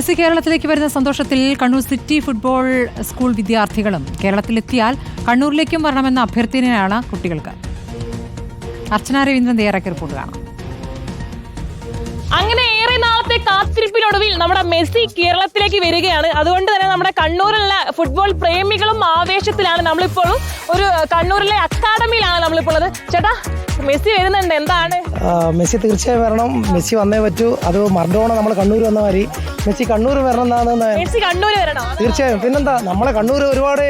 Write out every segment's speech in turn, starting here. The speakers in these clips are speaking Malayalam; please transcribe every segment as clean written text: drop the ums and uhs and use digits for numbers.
മെസ്സി കേരളത്തിലേക്ക് വരുന്ന സന്തോഷത്തിൽ കണ്ണൂർ സിറ്റി ഫുട്ബോൾ സ്കൂൾ വിദ്യാർത്ഥികളും കേരളത്തിലെത്തിയാൽ കണ്ണൂരിലേക്കും വരണമെന്ന അഭ്യർത്ഥനയാണ് കുട്ടികൾക്ക്. അർച്ചന രവീന്ദ്രൻ തയ്യാറാക്കിയ റിപ്പോർട്ട് കാണാം. അങ്ങനെ ഏറെ നാളത്തെ കാത്തിരിപ്പിനൊടുവിൽ നമ്മുടെ മെസ്സി കേരളത്തിലേക്ക് വരികയാണ്. അതുകൊണ്ട് തന്നെ നമ്മുടെ കണ്ണൂരിലുള്ള ഫുട്ബോൾ പ്രേമികളും ആവേശത്തിലാണ്. നമ്മളിപ്പോഴും ഒരു കണ്ണൂരിലെ അക്കാഡമിയിലാണ് നമ്മളിപ്പോൾ ഉള്ളത്. ചേട്ടാ, മെസ്സി വരുന്നുണ്ട്, എന്താണ്? മെസ്സി തീർച്ചയായും വരണം. മെസ്സി വന്നേ പറ്റൂ. അത് മർഡോണ നമ്മൾ കണ്ണൂർ വന്ന മാതിരി മെസ്സി കണ്ണൂർ വരണം എന്നാണ്. മെസ്സി കണ്ണൂർ വരണോ? തീർച്ചയായും. പിന്നെന്താ, നമ്മളെ കണ്ണൂർ ഒരുപാട്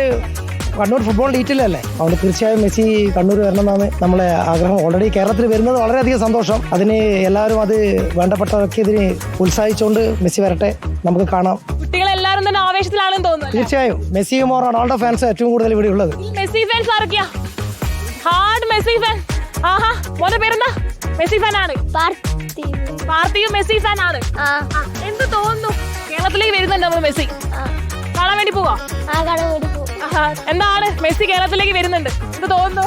കണ്ണൂർ ഫുട്ബോൾ ഡീറ്റെയിലല്ലേ, അതുകൊണ്ട് തീർച്ചയായും മെസ്സി കണ്ണൂർ വരണം എന്നാണ് നമ്മളെ ആഗ്രഹം. ഓൾറെഡി കേരളത്തിൽ വരുന്നത് വളരെയധികം സന്തോഷം. അതിന് എല്ലാവരും അത് വേണ്ടപ്പെട്ടവരൊക്കെ ഇതിന് ഉത്സാഹിച്ചുകൊണ്ട് മെസ്സി വരട്ടെ, നമുക്ക് കാണാം. കുട്ടികളെല്ലാവരും തന്നെ ആവേശത്തിലാണെന്ന് തോന്നുന്നു. തീർച്ചയായും മെസ്സി റൊണാൾഡോ ഫാൻസ് ഏറ്റവും കൂടുതൽ ഇവിടെ ഉള്ളത്. മെസ്സി ഫാൻസ് ആരൊക്കെയാ? Hard Messi fan. ആഹാ, മോന്റെ പേരെന്താ? മെസ്സി ഫാൻ ആണ്. പാർത്തിയും മെസ്സി ഫാൻ ആണ്. എന്ത് തോന്നുന്നു? കേരളത്തിലേക്ക് വരുന്നുണ്ട് നമ്മൾ മെസ്സി കാണാൻ വേണ്ടി പോവാ. എന്താണ് മെസ്സി കേരളത്തിലേക്ക് വരുന്നുണ്ട്, എന്ത് തോന്നുന്നു?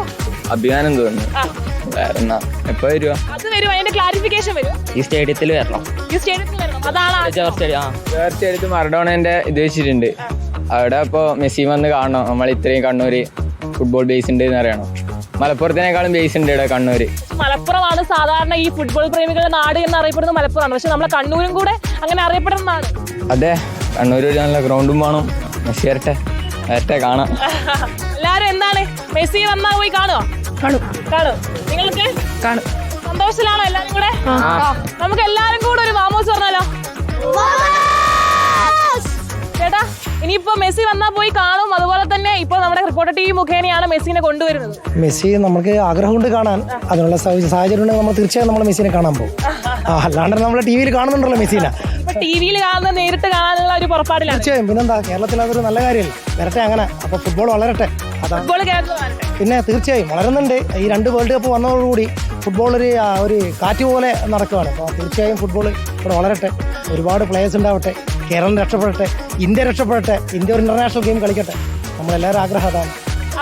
അഭിമാനം തോന്നുന്നു. എപ്പോ വരുവാ? അത് വരും, അതിന്റെ ക്ലാരിഫിക്കേഷൻ വരും. ഈ സ്റ്റേഡിയത്തിൽ വരണം. ഈ സ്റ്റേഡിയത്തിൽ വരണം. അതാണ് സ്റ്റേഡിയത്തിൽ മറഡോണന്റെ ഇത് വെച്ചിട്ടുണ്ട്. അവിടെ ഇപ്പൊ മെസ്സി വന്ന് കാണണം. നമ്മൾ ഇത്രയും കണ്ണൂര് ഫുട്ബോൾ ബേസ് ഉണ്ട് എന്ന് അറിയണം. മലപ്പുറത്തിനേക്കാളും ബേസ് ഉണ്ട് ഇവിടെ കണ്ണൂര്. മലപ്പുറമാണ് സാധാരണ ഈ ഫുട്ബോൾ പ്രേമികളുടെ നാട് എന്ന് അറിയപ്പെടുന്നത് മലപ്പുറമാണ്. പക്ഷെ നമ്മളെ കണ്ണൂരും കൂടെ അങ്ങനെ അറിയപ്പെടുന്ന നാട്. അതെ, കണ്ണൂര് ഒരു നല്ല ഗ്രൗണ്ടും വേണം. മെസ്സി വരട്ടെ കാണാം. എല്ലാരും എന്താണ്, മെസ്സി വന്നാ പോയി കാണുമോ? കാണും. നിങ്ങൾക്ക് കാണും. സന്തോഷത്തിലാണോ എല്ലാരും കൂടെ? നമുക്ക് എല്ലാരും കൂടെ ഒരു മാമോസ് പറഞ്ഞാലോ? ചേട്ടാ, ഇനിയിപ്പോ മെസ്സി വന്നാ പോയി കാണും. അതുപോലെ തന്നെ ഇപ്പൊ നമ്മുടെ റിപ്പോർട്ടർ ടീം മുഖേനയാണ് മെസ്സിനെ കൊണ്ടുവരുന്നത്. മെസ്സി നമുക്ക് ആഗ്രഹമുണ്ട് കാണാൻ. അതിനുള്ള സാഹചര്യം ഉണ്ടെങ്കിൽ നമ്മൾ തീർച്ചയായും നമ്മൾ മെസ്സിനെ കാണാൻ പോകും. അല്ലാണ്ട് നമ്മൾ ടി വിയിൽ കാണുന്നുണ്ടല്ലോ മെസ്സിനെ. ടി വിയിൽ കാണുന്ന നേരിട്ട് കാണാനുള്ള ഒരു പുറപ്പാടിലാണ്. തീർച്ചയായും. പിന്നെന്താ, കേരളത്തിൽ അതൊരു നല്ല കാര്യമല്ലേ, വരട്ടെ അങ്ങനെ. അപ്പൊ ഫുട്ബോൾ വളരട്ടെ. ഫുട്ബോൾ കേരളത്തിൽ വരട്ടെ. പിന്നെ തീർച്ചയായും വളരുന്നുണ്ട്. ഈ 2 വേൾഡ് കപ്പ് വന്നതോടുകൂടി ഫുട്ബോൾ ഒരു കാറ്റ് പോലെ നടക്കുകയാണ്. അപ്പോൾ തീർച്ചയായും ഫുട്ബോൾ ഇവിടെ വളരട്ടെ. ഒരുപാട് പ്ലേയേഴ്സ് ഉണ്ടാവട്ടെ. കേരളം രക്ഷപ്പെടട്ടെ, ഇന്ത്യ രക്ഷപ്പെടട്ടെ, ഇന്ത്യ ഒരു ഇന്റർനാഷണൽ ഗെയിം കളിക്കട്ടെ. നമ്മളെല്ലാവരും ആഗ്രഹം അതാണ്.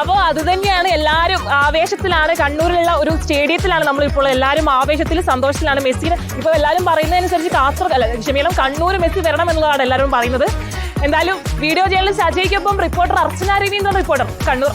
അപ്പോൾ അത് തന്നെയാണ്, എല്ലാവരും ആവേശത്തിലാണ്. കണ്ണൂരിലുള്ള ഒരു സ്റ്റേഡിയത്തിലാണ് നമ്മളിപ്പോൾ. എല്ലാവരും ആവേശത്തിൽ സന്തോഷത്തിലാണ്. മെസ്സിന് ഇപ്പോൾ എല്ലാവരും പറയുന്നതനുസരിച്ച് കണ്ണൂർ മെസ്സി വരണം എന്നുള്ളതാണ് എല്ലാവരും പറയുന്നത്. എന്തായാലും വീഡിയോ ജേർണലിസ്റ്റ് അജയ്ക്കൊപ്പം റിപ്പോർട്ടർ അർച്ചന രവീന്ദ്രൻ, റിപ്പോർട്ടർ കണ്ണൂർ.